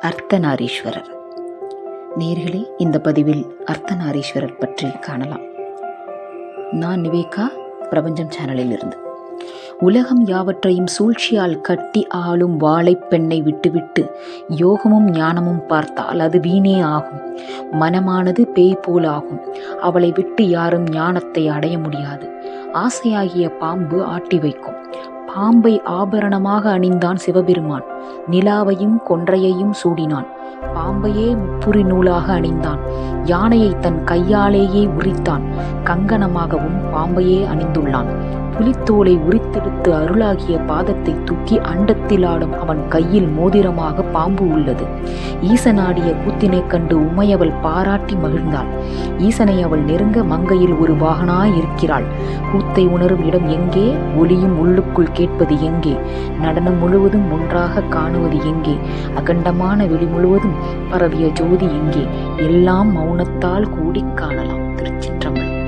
அர்த்தநாரீஸ்வரர். நேயர்களே, இந்த பதிவில் அர்த்தநாரீஸ்வரர் பற்றி காணலாம். நான் நிவேகா, பிரபஞ்சம் சேனலில் இருந்து. உலகம் யாவற்றையும் சூழ்ச்சியால் கட்டி ஆளும் வாழைப்பெண்ணை விட்டுவிட்டு யோகமும் ஞானமும் பார்த்தால் அது வீணே ஆகும். மனமானது பேய் போலாகும். அவளை விட்டு யாரும் ஞானத்தை அடைய முடியாது. ஆசையாகிய பாம்பு ஆட்டி வைக்கும். பாம்பை ஆபரணமாக அணிந்தான் சிவபெருமான். நிலாவையும் கொன்றையையும் சூடினான். பாம்பையே முப்புரி நூலாக அணிந்தான். யானையை தன் கையாலேயே உரித்தான். கங்கணமாகவும் பாம்பையே அணிந்துள்ளான். புலித்தோலை உரித்தெடுத்து அருளாகிய பாதத்தை தூக்கி அண்டத்தில் ஆடும் அவன் கையில் மோதிரமாக பாம்பு உள்ளது. ஈசனாடிய கூத்தினைக் கண்டு உமையவள் பாராட்டி மகிழ்ந்தாள். ஈசனை அவள் நெருங்க மங்கையில் ஒரு வாகனாய் இருக்கிறாள். கூத்தை உணரும் இடம் எங்கே? ஒளியும் உள்ளுக்குள் கேட்பது எங்கே? நடனம் முழுவதும் ஒன்றாக காணுவது எங்கே? அகண்டமான வெளி முழுவதும் பரவிய ஜோதி எங்கே? எல்லாம் மௌனத்தால் கூடி காணலாம். திருச்சிற்றம்பலம்.